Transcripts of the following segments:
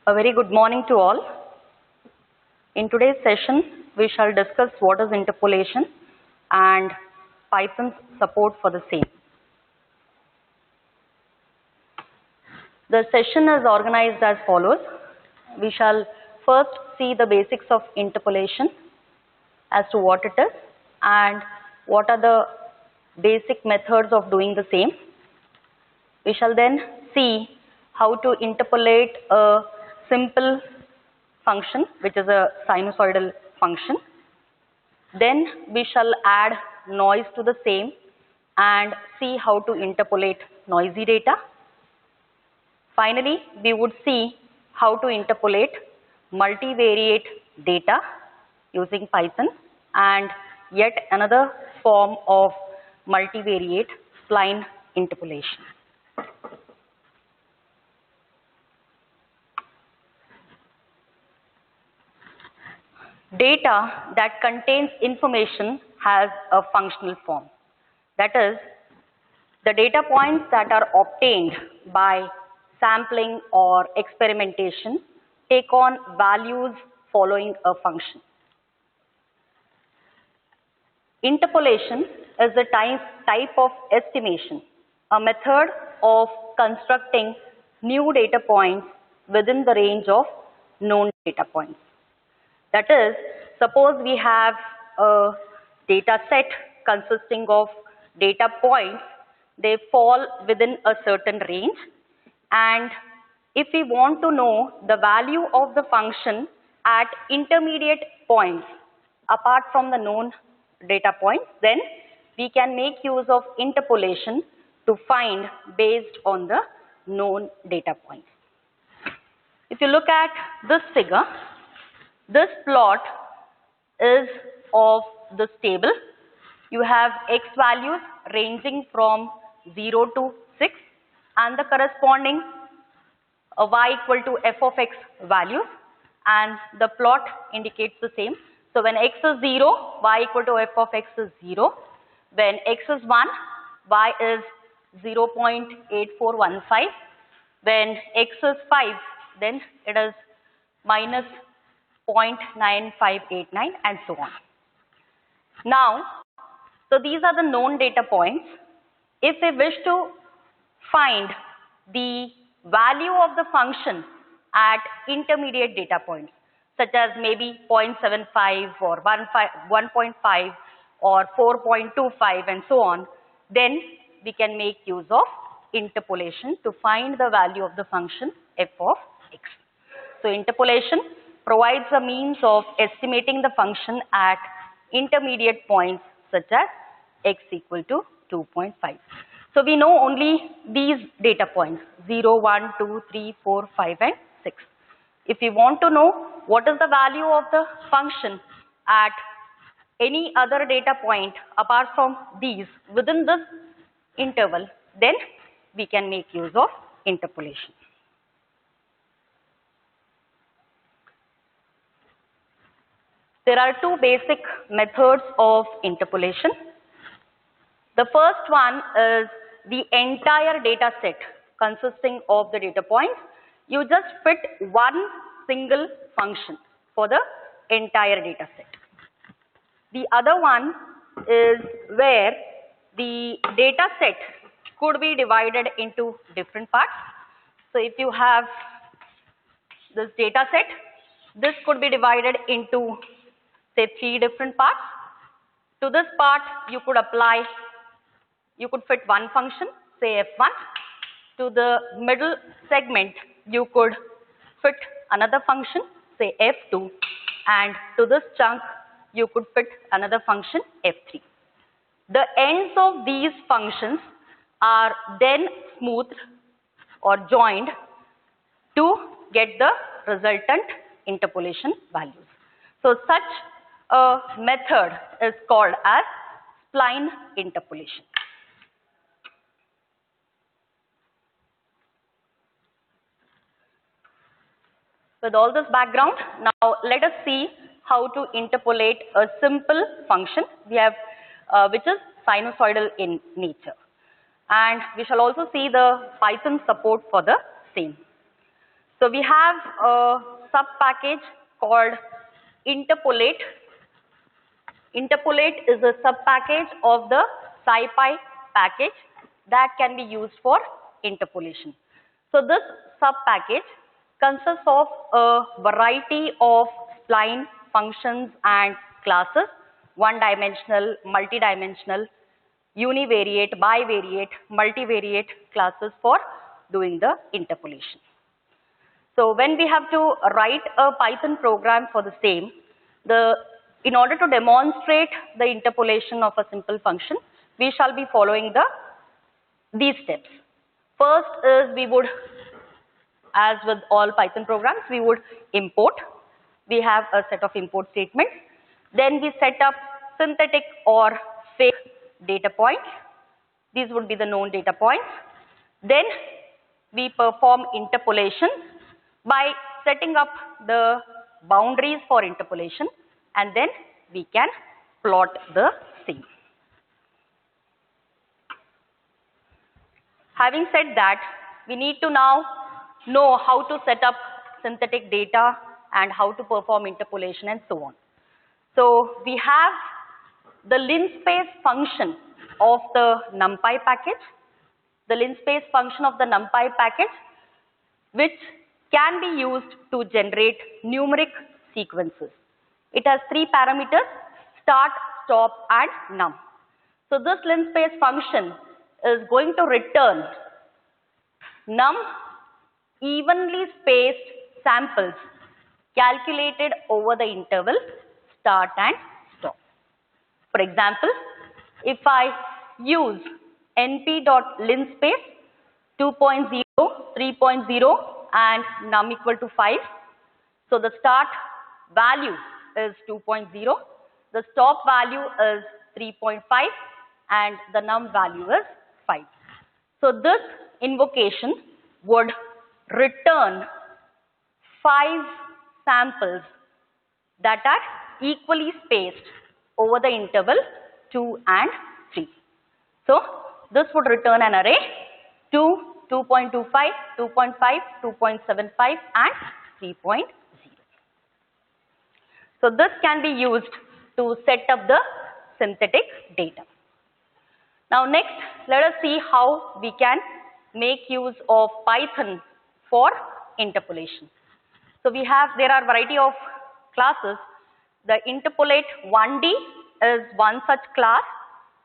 A very good morning to all. In today's session, we shall discuss what is interpolation and Python's support for the same. The session is organized as follows. We shall first see the basics of interpolation as to what it is and what are the basic methods of doing the same. We shall then see how to interpolate a simple function, which is a sinusoidal function. Then we shall add noise to the same and see how to interpolate noisy data. Finally, we would see how to interpolate multivariate data using Python and yet another form of multivariate spline interpolation. Data that contains information has a functional form. That is, the data points that are obtained by sampling or experimentation take on values following a function. Interpolation is a type of estimation, a method of constructing new data points within the range of known data points. That is, suppose we have a data set consisting of data points, they fall within a certain range, and if we want to know the value of the function at intermediate points apart from the known data points, then we can make use of interpolation to find based on the known data points. If you look at this figure, this plot is of this table. You have x values ranging from 0 to 6 and the corresponding y equal to f of x values, and the plot indicates the same. So when x is 0, y equal to f of x is 0. When x is 1, y is 0.8415. When x is 5, then it is minus 0.9589 and so on. Now, so these are the known data points. If we wish to find the value of the function at intermediate data points, such as maybe 0.75 or 1.5 or 4.25 and so on, then we can make use of interpolation to find the value of the function f of x. So interpolation provides a means of estimating the function at intermediate points such as x equal to 2.5. So we know only these data points 0, 1, 2, 3, 4, 5 and 6. If we want to know what is the value of the function at any other data point apart from these within this interval, then we can make use of interpolation. There are two basic methods of interpolation. The first one is the entire data set consisting of the data points. You just fit one single function for the entire data set. The other one is where the data set could be divided into different parts. So if you have this data set, this could be divided into say 3 different parts. To this part you could fit one function, say f1. To the middle segment you could fit another function, say f2, and to this chunk you could fit another function, f3. The ends of these functions are then smoothed or joined to get the resultant interpolation values. So such a method is called as spline interpolation. With all this background, now let us see how to interpolate a simple function we have, which is sinusoidal in nature. And we shall also see the Python support for the same. So we have a sub package called interpolate. Interpolate is a sub package of the SciPy package that can be used for interpolation. So this sub package consists of a variety of spline functions and classes, one dimensional, multi-dimensional, univariate, bivariate, multivariate classes for doing the interpolation. So when we have to write a Python program for the same, in order to demonstrate the interpolation of a simple function, we shall be following these steps. First is we would, as with all Python programs, we would import. We have a set of import statements. Then we set up synthetic or fake data points. These would be the known data points. Then we perform interpolation by setting up the boundaries for interpolation, and then we can plot the same. Having said that, we need to now know how to set up synthetic data and how to perform interpolation and so on. So we have the linspace function of the NumPy package. The linspace function of the NumPy package, which can be used to generate numeric sequences. It has three parameters: start, stop, and num. So this linspace function is going to return num evenly spaced samples calculated over the interval start and stop. For example, if I use np.linspace 2.0, 3.0 and num equal to 5, so the start value is 2.0, the stop value is 3.5 and the num value is 5. So this invocation would return 5 samples that are equally spaced over the interval 2 and 3. So this would return an array 2, 2.25, 2.5, 2.75 and 3.0. So this can be used to set up the synthetic data. Now next, let us see how we can make use of Python for interpolation. So there are variety of classes. The interpolate 1D is one such class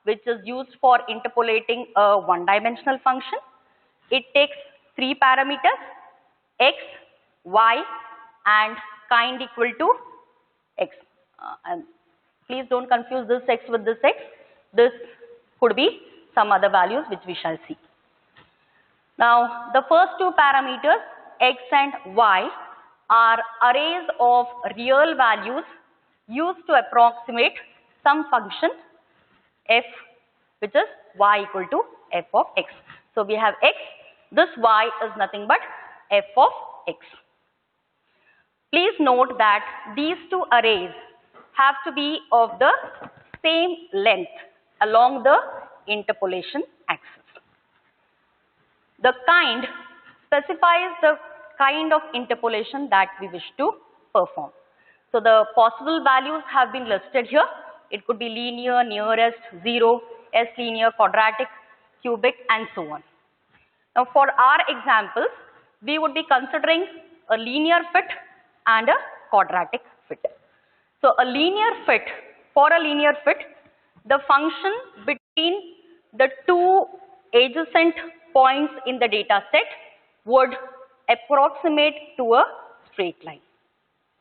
which is used for interpolating a one-dimensional function. It takes 3 parameters: x, y, and kind equal to x. And please don't confuse this x with this x. This could be some other values which we shall see. Now, the first 2 parameters, x and y, are arrays of real values used to approximate some function f, which is y equal to f of x. So we have x, this y is nothing but f of x. Please note that these 2 arrays have to be of the same length along the interpolation axis. The kind specifies the kind of interpolation that we wish to perform. So the possible values have been listed here. It could be linear, nearest, 0, S-linear, quadratic, cubic, and so on. Now for our examples, we would be considering a linear fit and a quadratic fit. So a linear fit, for a linear fit, the function between the 2 adjacent points in the data set would approximate to a straight line.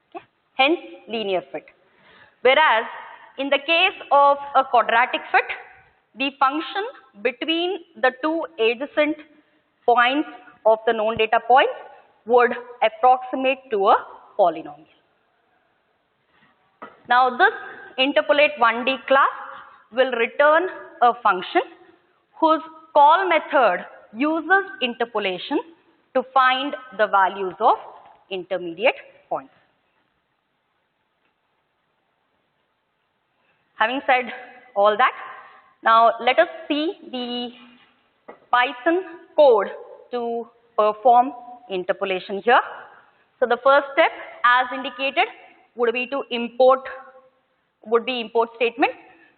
Okay? Hence linear fit. Whereas in the case of a quadratic fit, the function between the 2 adjacent points of the known data points would approximate to a polynomial. Now this interpolate 1D class will return a function whose call method uses interpolation to find the values of intermediate points. Having said all that, now let us see the Python code to perform interpolation here. So the first step, as indicated, would be to import statement.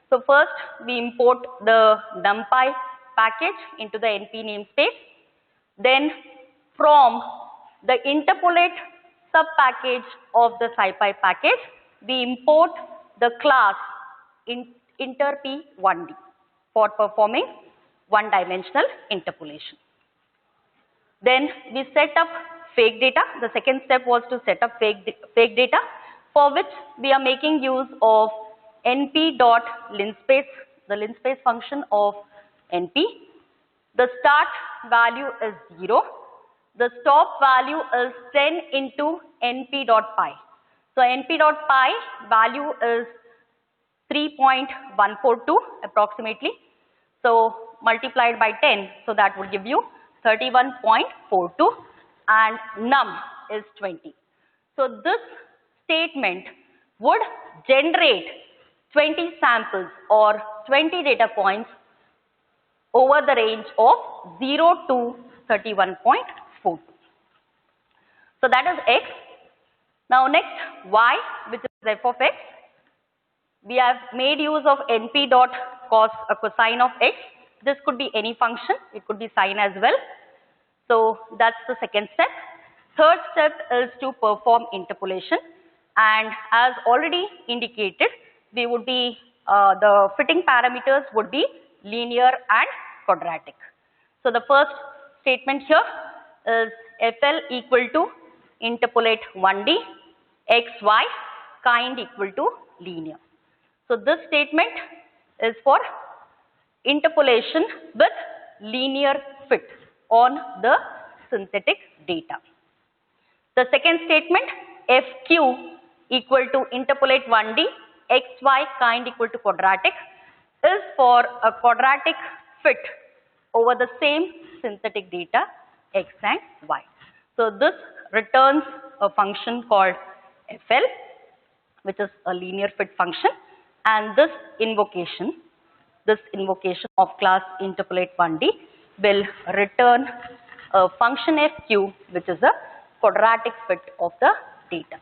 So first we import the NumPy package into the NP namespace. Then from the interpolate sub-package of the SciPy package, we import the class interp1d for performing one-dimensional interpolation. Then we set up fake data. The second step was to set up fake data, for which we are making use of np.linspace, the linspace function of np. The start value is 0. The stop value is 10 into np.pi. So np.pi value is 3.142 approximately. So multiplied by 10, so that would give you 31.42, and num is 20. So this statement would generate 20 samples or 20 data points over the range of 0 to 31.42. So that is x. Now next y, which is f of x. We have made use of np dot cosine of x. This could be any function, it could be sine as well. So that's the second step. Third step is to perform interpolation, and as already indicated, we would be the fitting parameters would be linear and quadratic. So the first statement here is FL equal to interpolate 1D xy kind equal to linear. So this statement is for interpolation with linear fit on the synthetic data. The second statement, FQ equal to interpolate 1D xy kind equal to quadratic, is for a quadratic fit over the same synthetic data x and y. So this returns a function called FL, which is a linear fit function, and this invocation of class interpolate 1D will return a function FQ, which is a quadratic fit of the data.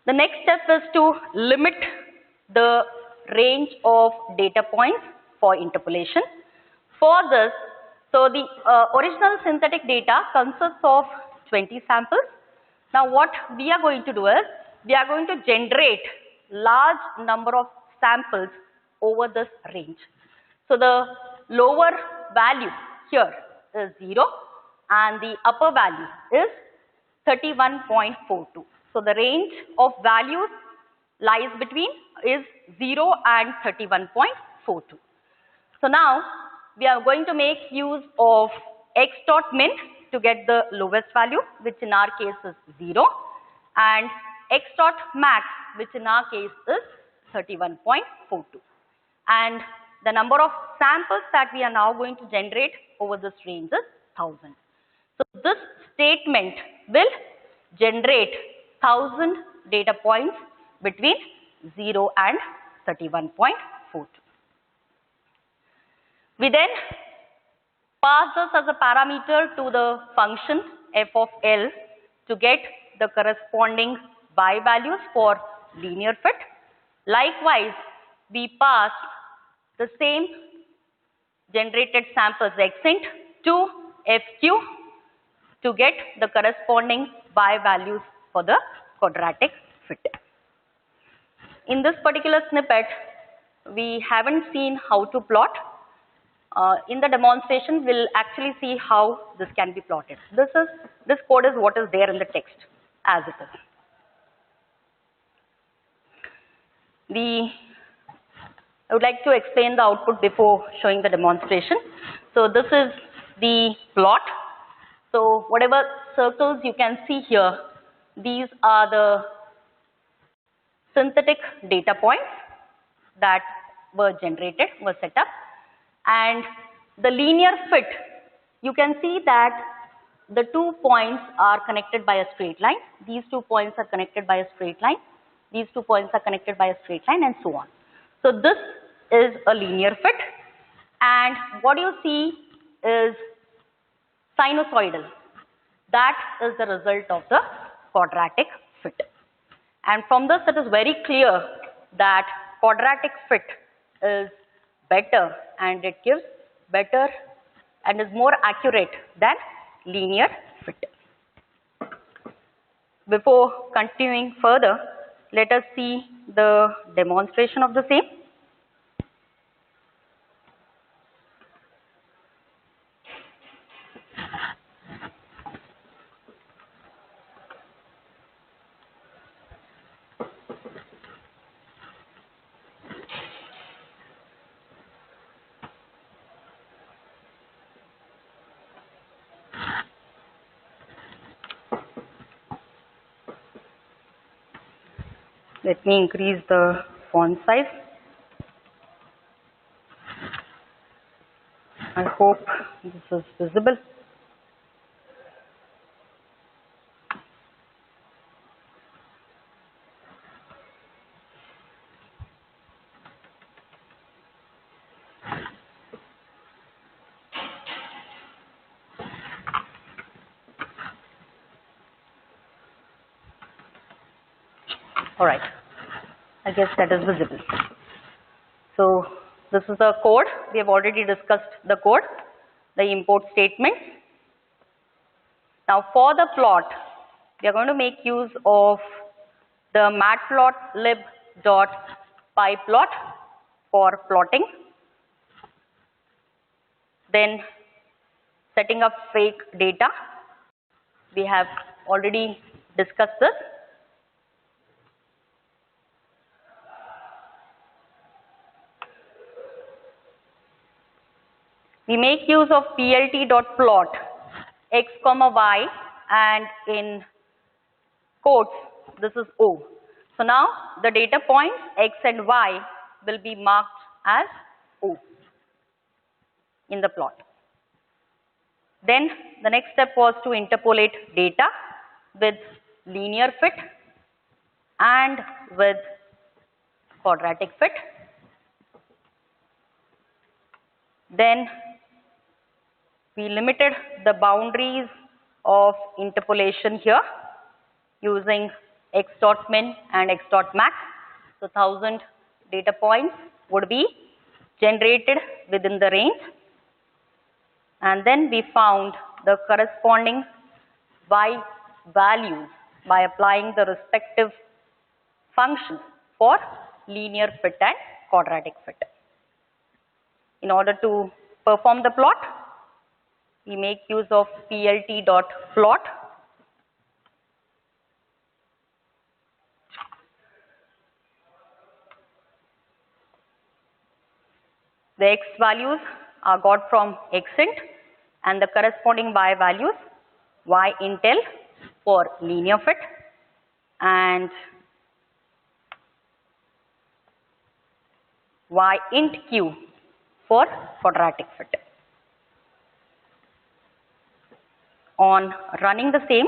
The next step is to limit the range of data points for interpolation. For this, so the original synthetic data consists of 20 samples. Now what we are going to do is, we are going to generate large number of samples over this range. So the lower value here is 0 and the upper value is 31.42. So the range of values lies between is 0 and 31.42. So now we are going to make use of x dot min to get the lowest value, which in our case is 0, and x dot max, which in our case is 31.42. And the number of samples that we are now going to generate over this range is 1000. So this statement will generate 1000 data points between 0 and 31.42. We then pass this as a parameter to the function f of L to get the corresponding y values for linear fit. Likewise, we pass the same generated samples xint to FQ to get the corresponding y values for the quadratic fit. In this particular snippet, we haven't seen how to plot. In the demonstration, we'll actually see how this can be plotted. This code is what is there in the text as it is. I would like to explain the output before showing the demonstration. So this is the plot. So whatever circles you can see here, these are the synthetic data points that were generated, were set up. And the linear fit, you can see that the 2 points are connected by a straight line. These 2 points are connected by a straight line. These 2 points are connected by a straight line, and so on. So this is a linear fit, and what you see is sinusoidal. That is the result of the quadratic fit. And from this it is very clear that quadratic fit is better and it gives better and is more accurate than linear fit. Before continuing further, let us see the demonstration of the same. Let me increase the font size. I hope this is visible. All right, I guess that is visible. So this is the code. We have already discussed the code, the import statement. Now for the plot, we are going to make use of the matplotlib.pyplot for plotting. Then setting up fake data. We have already discussed this. We make use of plt.plot x comma y, and in quotes this is O. So now the data points x and y will be marked as O in the plot. Then the next step was to interpolate data with linear fit and with quadratic fit. Then we limited the boundaries of interpolation here using x.min and x.max. So 1000 data points would be generated within the range. And then we found the corresponding y values by applying the respective functions for linear fit and quadratic fit. In order to perform the plot, we make use of plt.plot. The x values are got from xint and the corresponding y values yintl for linear fit and yintq for quadratic fit. On running the same,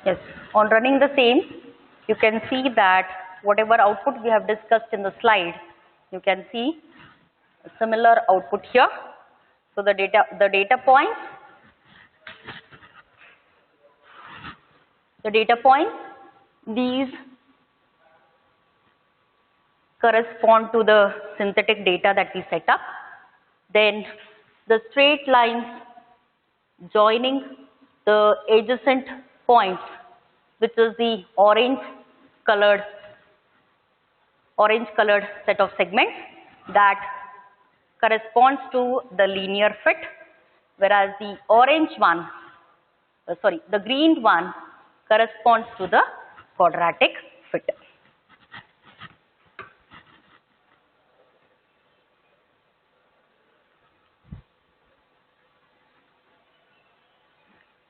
yes, on running the same, you can see that whatever output we have discussed in the slide, you can see a similar output here. So the data points, these correspond to the synthetic data that we set up. Then the straight lines joining the adjacent points, which is the orange colored set of segments, that corresponds to the linear fit, whereas the the green one corresponds to the quadratic fit.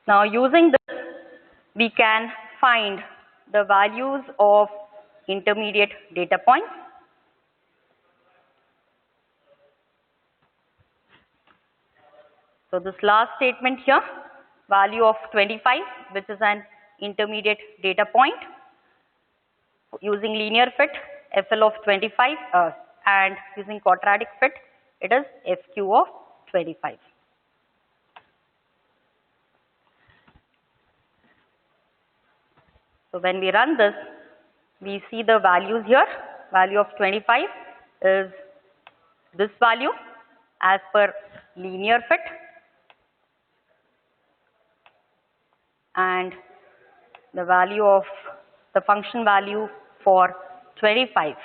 Now using this, we can find the values of intermediate data points. So this last statement here, value of 25, which is an intermediate data point, using linear fit, FL of 25, and using quadratic fit, it is FQ of 25. So when we run this, we see the values here. Value of 25 is this value as per linear fit, and the value of the function value for 25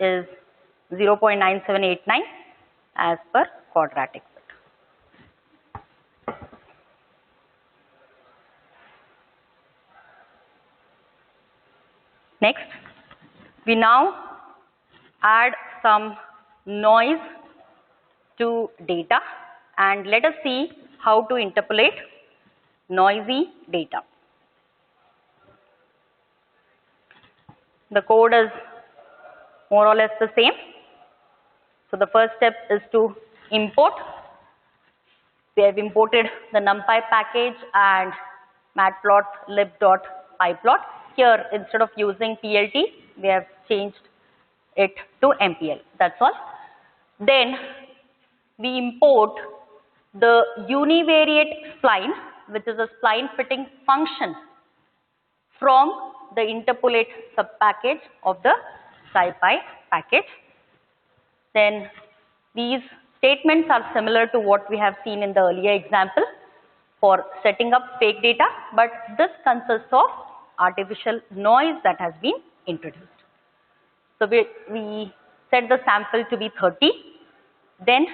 is 0.9789 as per quadratic fit. Next, we now add some noise to data, and let us see how to interpolate noisy data. The code is more or less the same. So the first step is to import. We have imported the NumPy package and matplotlib.pyplot. Here, instead of using PLT, we have changed it to MPL. That's all. Then we import the univariate spline, which is a spline fitting function, from the interpolate subpackage of the SciPy package. Then these statements are similar to what we have seen in the earlier example for setting up fake data, but this consists of artificial noise that has been introduced. So we set the sample to be 30. Then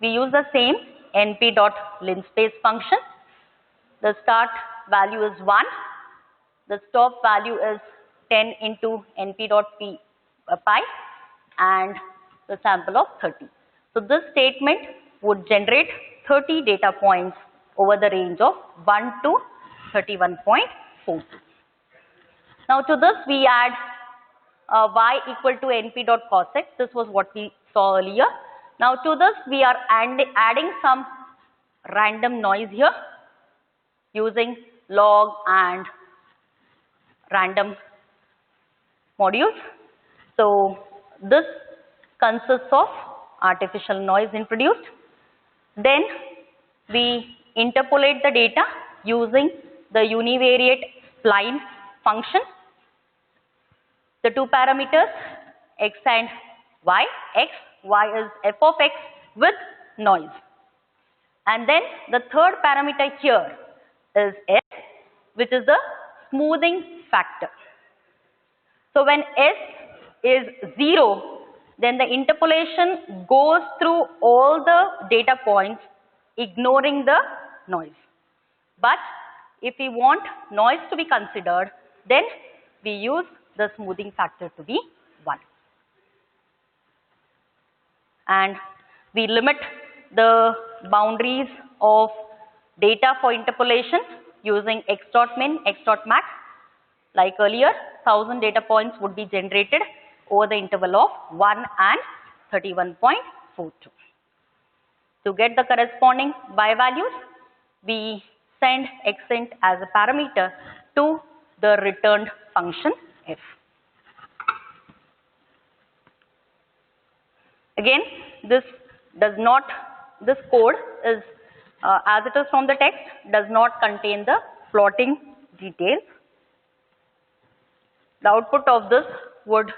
we use the same np.linspace function. The start value is 1. The stop value is 10 into np.py and the sample of 30. So this statement would generate 30 data points over the range of 1 to 31.42. Now to this we add y equal to np.cosx. This was what we saw earlier. Now to this we are adding some random noise here using log and random modules. So this consists of artificial noise introduced. Then we interpolate the data using the univariate spline function. The two parameters x and y. Y is f of x with noise. And then the third parameter here is s, which is the smoothing factor. So when s is 0, then the interpolation goes through all the data points ignoring the noise. But if we want noise to be considered, then we use the smoothing factor to be 1. And we limit the boundaries of data for interpolation using x.min, x.max. Like earlier, 1000 data points would be generated over the interval of 1 and 31.42. To get the corresponding y values, we send xint as a parameter to the returned function f. Again, this code is as it is from the text, does not contain the plotting details. The output of this would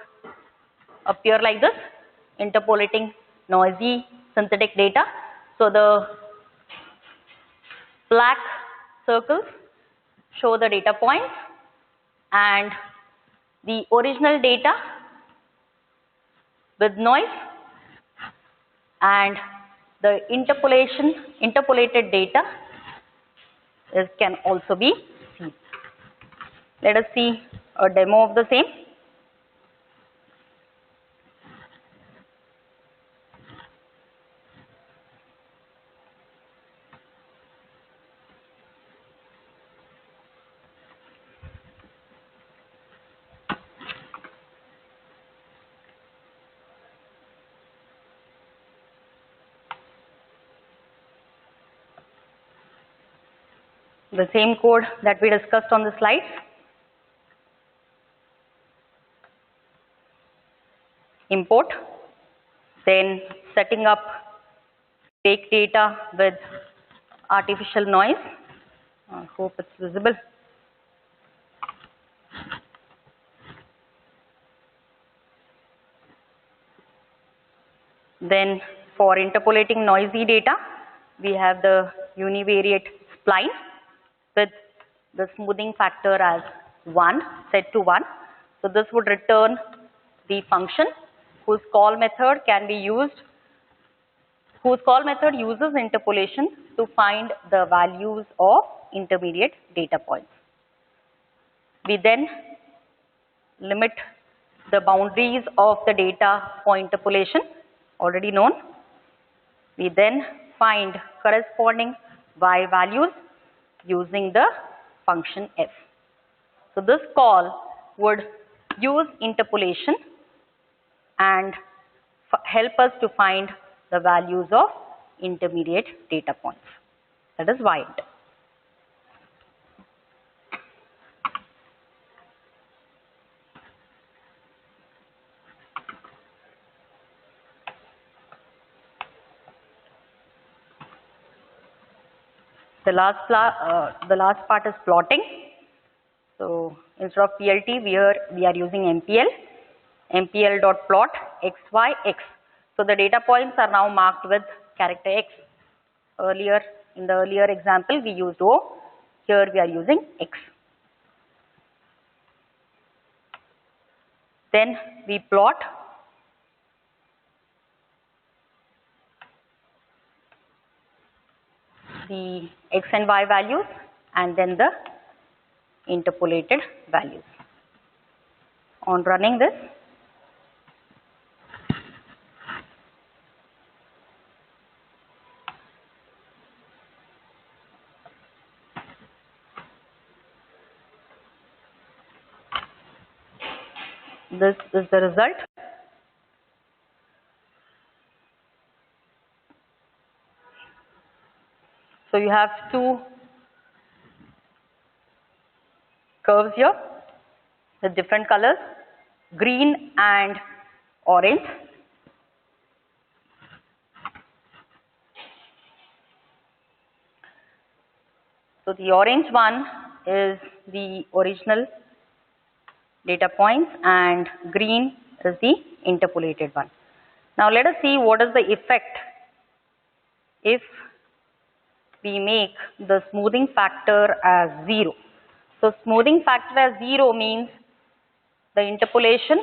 appear like this, interpolating noisy synthetic data. So the black circles show the data points and the original data with noise, and the interpolated data can also be seen. Let us see a demo of the same. the same code that we discussed on the slide. Import, then setting up fake data with artificial noise. I hope it's visible. Then for interpolating noisy data, we have the univariate spline with the smoothing factor as 1, set to 1. So this would return the function whose call method uses interpolation to find the values of intermediate data points. We then limit the boundaries of the data point interpolation, already known. We then find corresponding y values using the function f. So this call would use interpolation and help us to find the values of intermediate data points, that is yint. The last part is plotting. So instead of PLT, we are using MPL. MPL.plot x, y, x. So the data points are now marked with character x. In the earlier example, we used O. Here we are using x. Then we plot the x and y values and then the interpolated values. On running this, this is the result. So you have two curves here with different colors, green and orange. So the orange one is the original data points and green is the interpolated one. Now let us see what is the effect if we make the smoothing factor as 0. So smoothing factor as 0 means the interpolation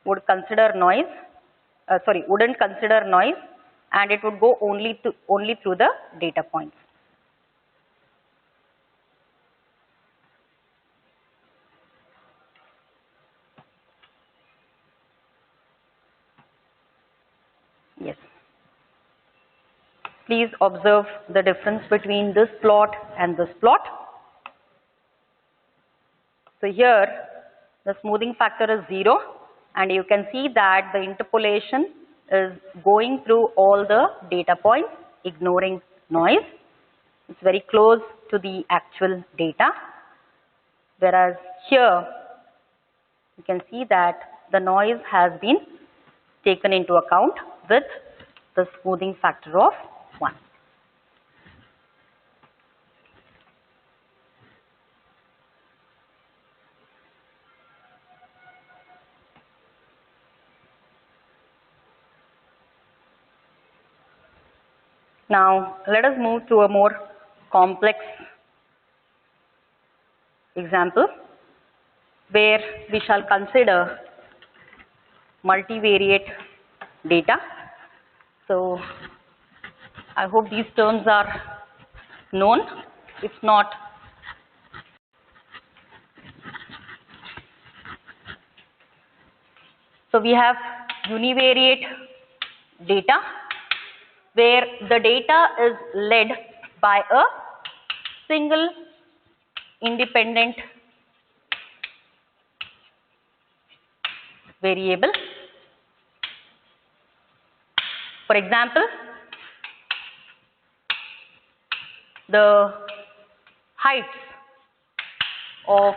would consider noise, wouldn't consider noise, and it would go only through the data points. Yes. Please observe the difference between this plot and this plot. So here the smoothing factor is 0 and you can see that the interpolation is going through all the data points, ignoring noise. It's very close to the actual data. Whereas here you can see that the noise has been taken into account with the smoothing factor of 1. Now let us move to a more complex example where we shall consider multivariate data. So I hope these terms are known. If not, so we have univariate data where the data is led by a single independent variable. For example, the heights of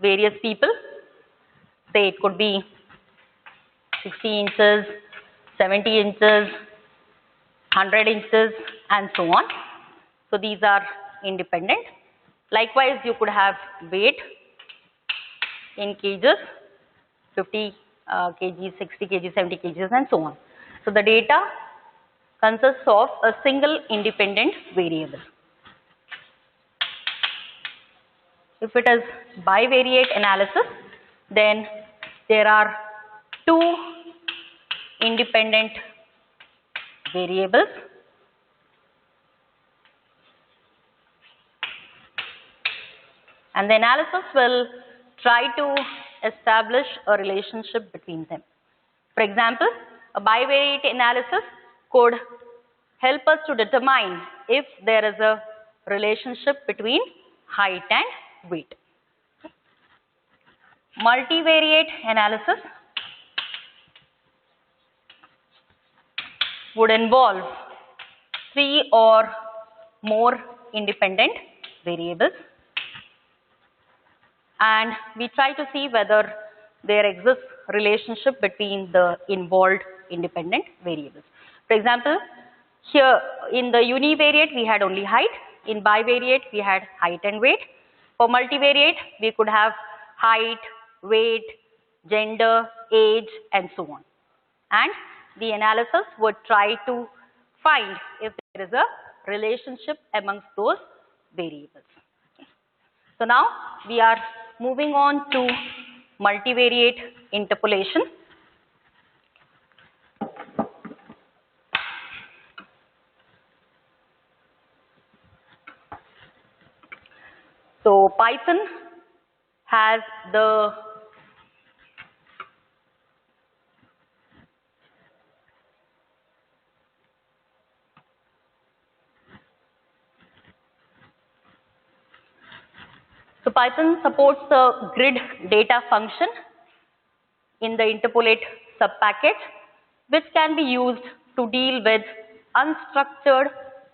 various people. Say it could be 60 inches, 70 inches, 100 inches, and so on. So these are independent. Likewise, you could have weight in kgs, 50 kg, 60 kg, 70 kg, and so on. So the data consists of a single independent variable. If it is bivariate analysis, then there are two independent variables. And the analysis will try to establish a relationship between them. For example, a bivariate analysis could help us to determine if there is a relationship between height and weight. Multivariate analysis would involve three or more independent variables, and we try to see whether there exists relationship between the involved independent variables. For example, here in the univariate we had only height, in bivariate we had height and weight. For multivariate we could have height, weight, gender, age, and so on. And the analysis would try to find if there is a relationship amongst those variables. Okay. So now we are moving on to multivariate interpolation. So Python has the Python supports the grid data function in the interpolate subpackage, which can be used to deal with unstructured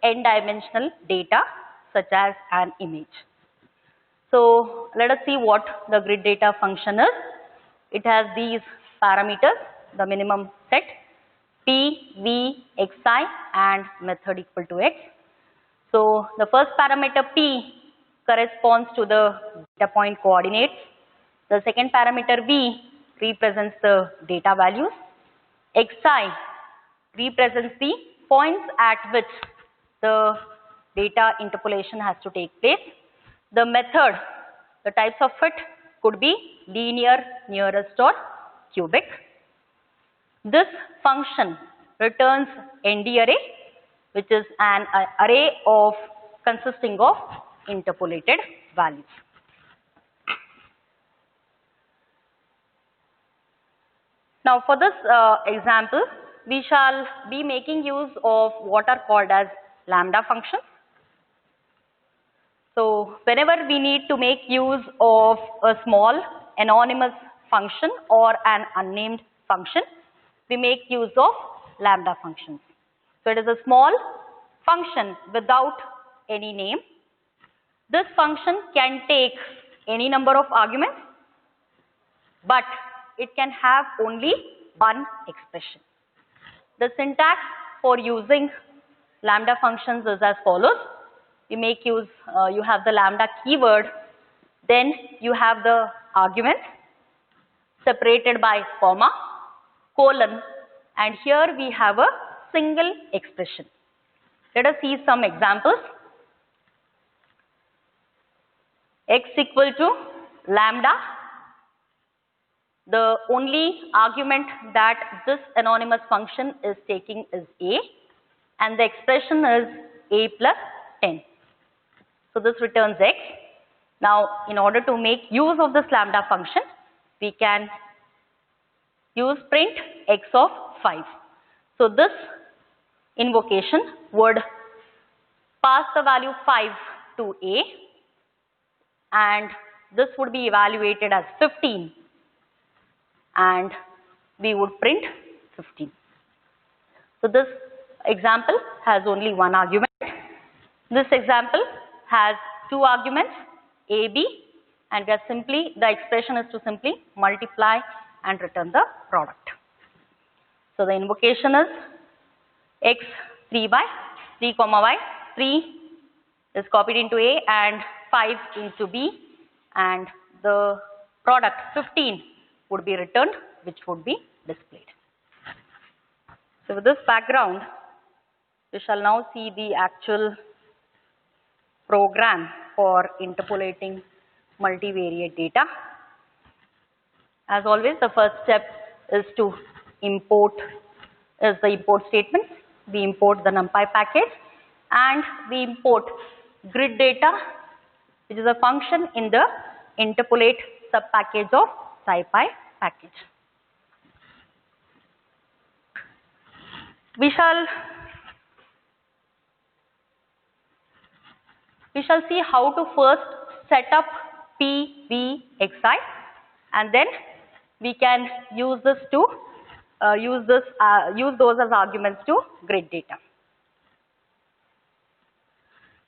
n-dimensional data such as an image. So let us see what the grid data function is. It has these parameters, the minimum set, p, v, xi, and method equal to x. So the first parameter p corresponds to the data point coordinates. The second parameter v represents the data values. Xi represents the points at which the data interpolation has to take place. The method, the types of it could be linear, nearest, or cubic. This function returns ND array, which is an array of consisting of interpolated values. Now for this example, we shall be making use of what are called as lambda functions. So whenever we need to make use of a small anonymous function or an unnamed function, we make use of lambda functions. So it is a small function without any name. This function can take any number of arguments, but it can have only one expression. The syntax for using lambda functions is as follows. You make use, you have the lambda keyword, then you have the arguments separated by comma, colon, and here we have a single expression. Let us see some examples. X equal to lambda. The only argument that this anonymous function is taking is a, and the expression is a plus 10. So this returns x. Now in order to make use of this lambda function, we can use print x of 5. So this invocation would pass the value 5 to a, and this would be evaluated as 15, and we would print 15. So this example has only one argument. This example has two arguments a, b, and the expression is to simply multiply and return the product. So the invocation is x 3 comma y. 3 is copied into a and 5 into b, and the product 15 would be returned, which would be displayed. So with this background, we shall now see the actual program for interpolating multivariate data. As always, the first step is the import statement. We import the NumPy package and we import grid data, which is a function in the interpolate subpackage of SciPy package. We shall see how to first set up PVXI, and then we can use this to use those as arguments to grid data.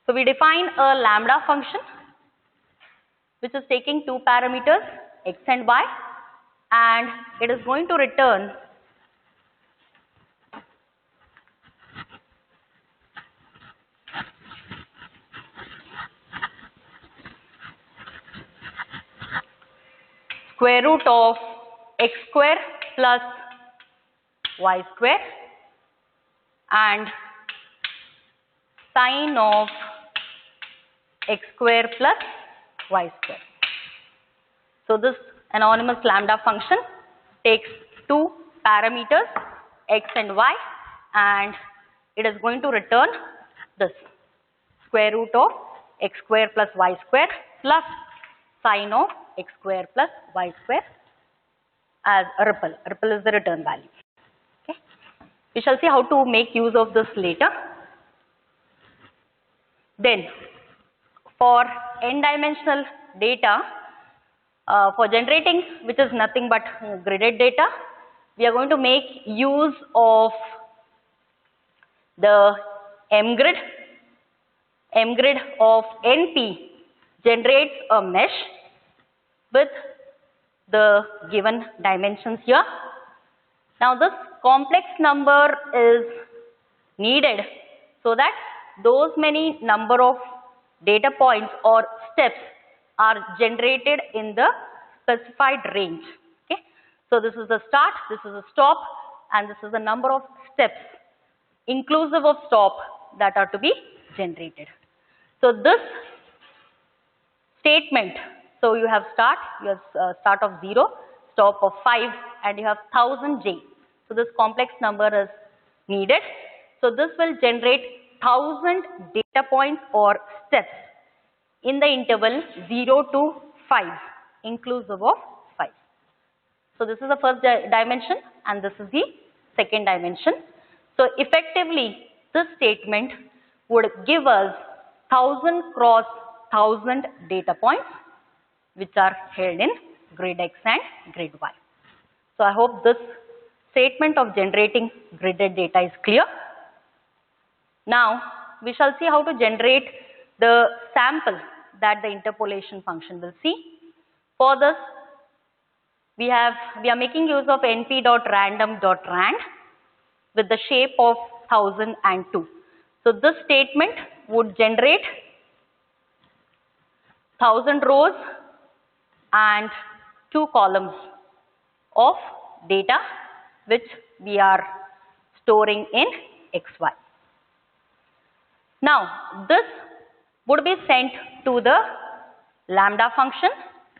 So we define a lambda function which is taking two parameters x and y, and it is going to return square root of x square plus y square and sine of x square plus y square. So this anonymous lambda function takes two parameters x and y, and it is going to return this square root of x square plus y square plus sine of x square plus y square as a ripple. Ripple is the return value. Okay. We shall see how to make use of this later. Then, for n-dimensional data, for generating which is nothing but gridded data, we are going to make use of the mgrid. Mgrid of NP generates a mesh with the given dimensions here. Now this complex number is needed so that those many number of data points or steps are generated in the specified range. Okay. So this is the start, this is a stop, and this is the number of steps inclusive of stop that are to be generated. So this statement, so you have start of 0, stop of 5, and you have 1000j. So this complex number is needed. So this will generate 1000 data points or steps in the interval 0 to 5, inclusive of 5. So this is the first dimension and this is the second dimension. So effectively, this statement would give us 1000 cross 1000 data points which are held in grid X and grid Y. So I hope this statement of generating gridded data is clear. Now we shall see how to generate the sample that the interpolation function will see. For this, we are making use of np.random.rand with the shape of 1002. So this statement would generate 1000 rows and 2 columns of data which we are storing in XY. Now this would be sent to the lambda function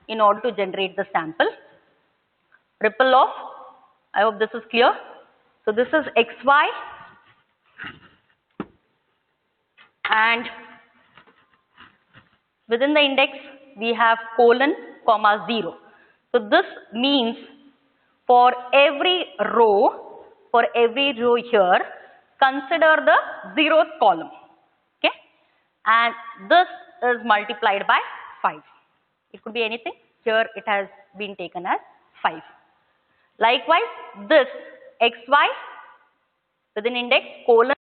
in order to generate the sample. Ripple of, I hope this is clear. So this is XY and within the index we have colon comma 0. So this means for every row here, consider the 0th column. Okay, and this is multiplied by 5. It could be anything. Here it has been taken as 5. Likewise, this XY within index colon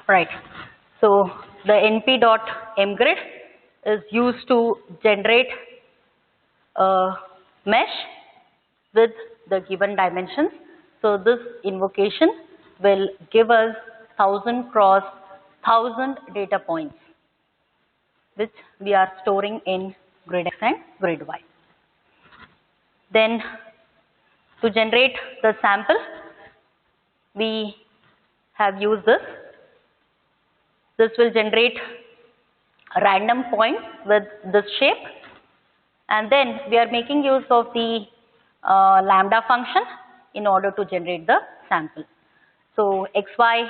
Right. So the np.mgrid is used to generate a mesh with the given dimensions. So this invocation will give us 1000 cross 1000 data points, which we are storing in grid X and grid Y. Then to generate the sample, we have used this. This will generate random points with this shape, and then we are making use of the lambda function in order to generate the sample. So xy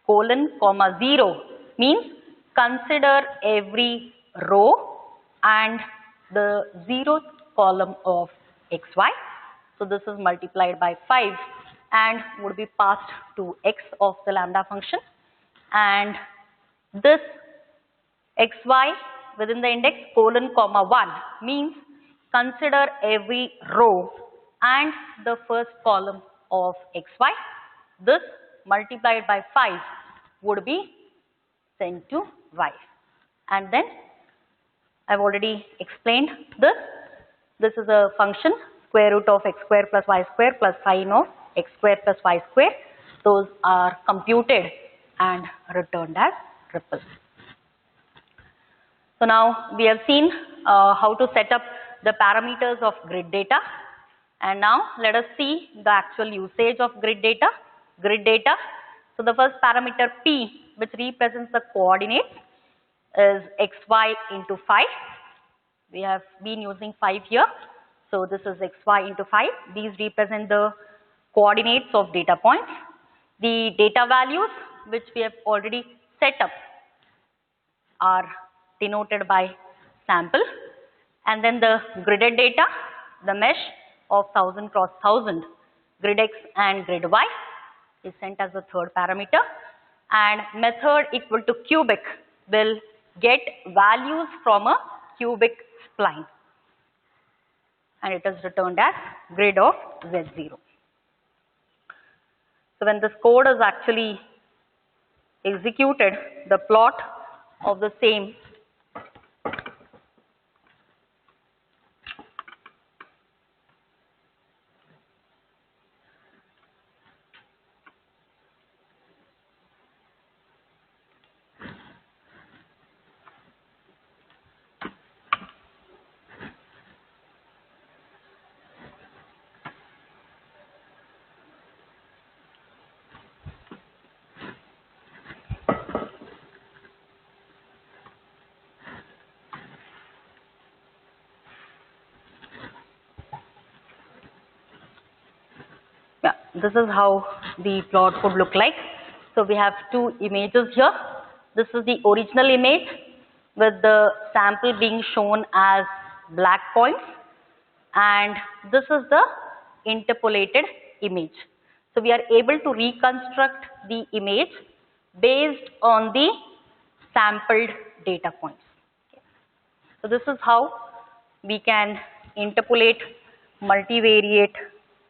colon comma 0 means consider every row and the 0th column of xy. So this is multiplied by 5 and would be passed to x of the lambda function, and this xy within the index colon comma 1 means consider every row and the first column of xy. This multiplied by 5 would be sent to y. And then I have already explained this. This is a function square root of x square plus y square plus sine of x square plus y square. Those are computed and returned as ripple. So now we have seen how to set up the parameters of grid data, and now let us see the actual usage of grid data. Grid data. So the first parameter p, which represents the coordinates, is xy into 5. We have been using 5 here. So this is xy into 5. These represent the coordinates of data points. The data values which we have already set up are denoted by sample, and then the gridded data, the mesh of 1000 cross 1000, grid X and grid Y is sent as the third parameter, and method equal to cubic will get values from a cubic spline, and it is returned as grid of Z0. So when this code is actually executed, the plot of the same this is how the plot would look like. So we have two images here. This is the original image with the sample being shown as black points, and this is the interpolated image. So we are able to reconstruct the image based on the sampled data points. So this is how we can interpolate multivariate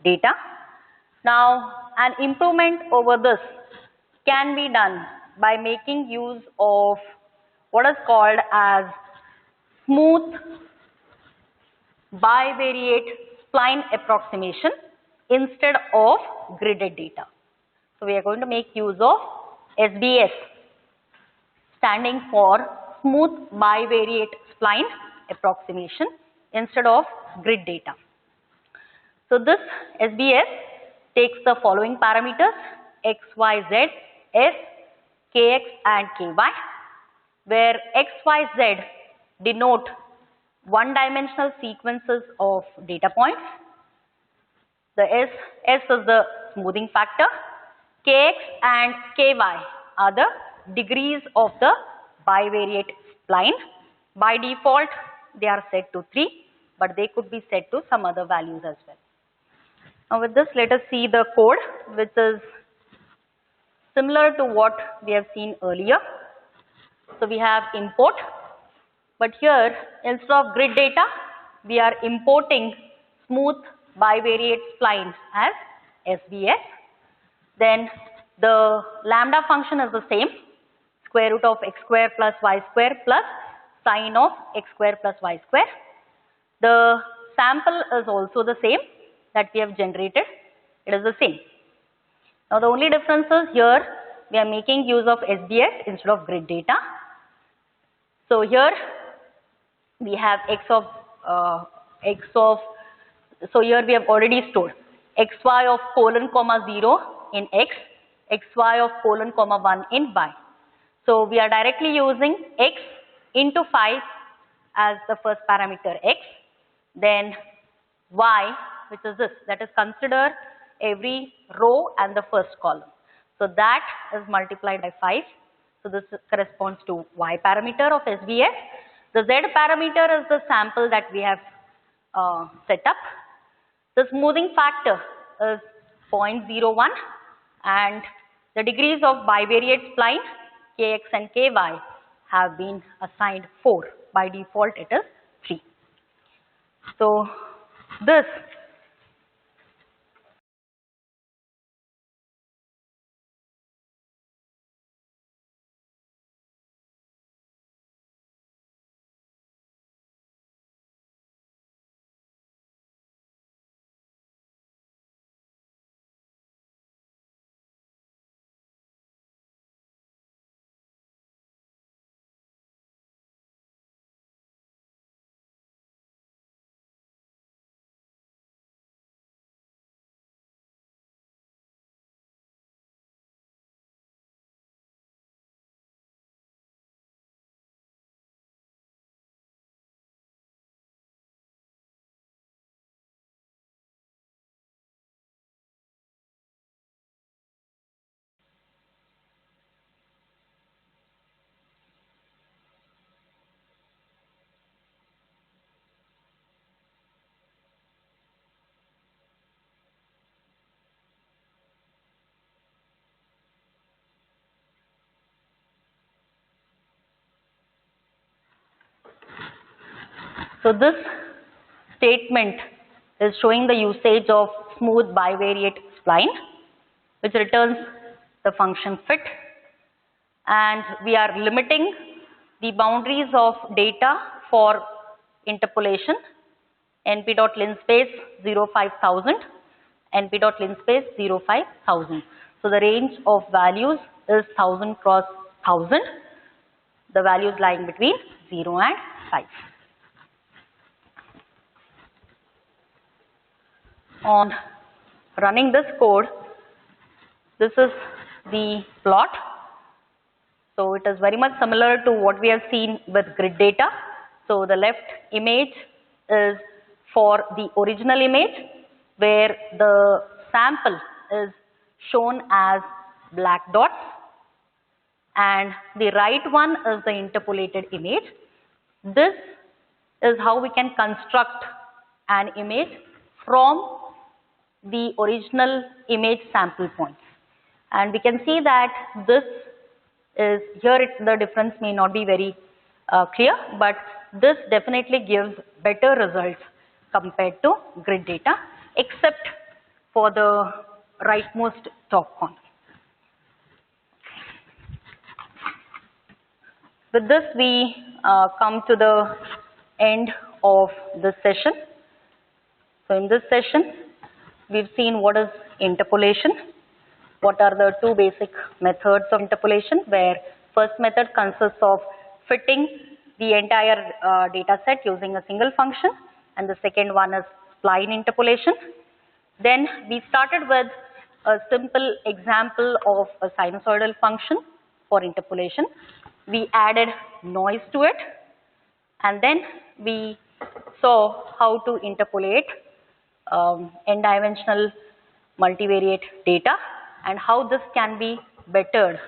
data. Now, an improvement over this can be done by making use of what is called as smooth bivariate spline approximation instead of gridded data. So we are going to make use of SBS, standing for smooth bivariate spline approximation instead of grid data. So this SBS takes the following parameters: x, y, z, s, kx and ky, where x, y, z denote one-dimensional sequences of data points. The s is the smoothing factor. Kx and ky are the degrees of the bivariate spline. By default, they are set to 3, but they could be set to some other values as well. Now with this, let us see the code, which is similar to what we have seen earlier. So we have import, but here instead of grid data, we are importing smooth bivariate spline as SBS. Then the lambda function is the same, square root of x square plus y square plus sine of x square plus y square. The sample is also the same that we have generated. It is the same. Now the only difference is here we are making use of SBS instead of grid data. So here we have so here we have already stored xy of colon comma 0 in x, xy of colon comma 1 in y. So we are directly using x into 5 as the first parameter x, then y, which is this, that is consider every row and the first column. So that is multiplied by 5. So this corresponds to y parameter of SBS. The z parameter is the sample that we have set up. The smoothing factor is 0.01 and the degrees of bivariate spline kx and ky have been assigned 4. By default it is 3. So this statement is showing the usage of smooth bivariate spline, which returns the function fit, and we are limiting the boundaries of data for interpolation, np.linspace 05000, np.linspace 05000. So the range of values is 1000 cross 1000, the values lying between 0 and 5. On running this code, this is the plot. So it is very much similar to what we have seen with grid data. So the left image is for the original image where the sample is shown as black dots, and the right one is the interpolated image. This is how we can construct an image from the original image sample points. And we can see that this is, here the difference may not be very clear, but this definitely gives better results compared to grid data, except for the rightmost top corner. With this, we come to the end of this session. So in this session, we've seen what is interpolation, what are the two basic methods of interpolation, where first method consists of fitting the entire data set using a single function, and the second one is spline interpolation. Then we started with a simple example of a sinusoidal function for interpolation. We added noise to it, and then we saw how to interpolate n-dimensional multivariate data and how this can be bettered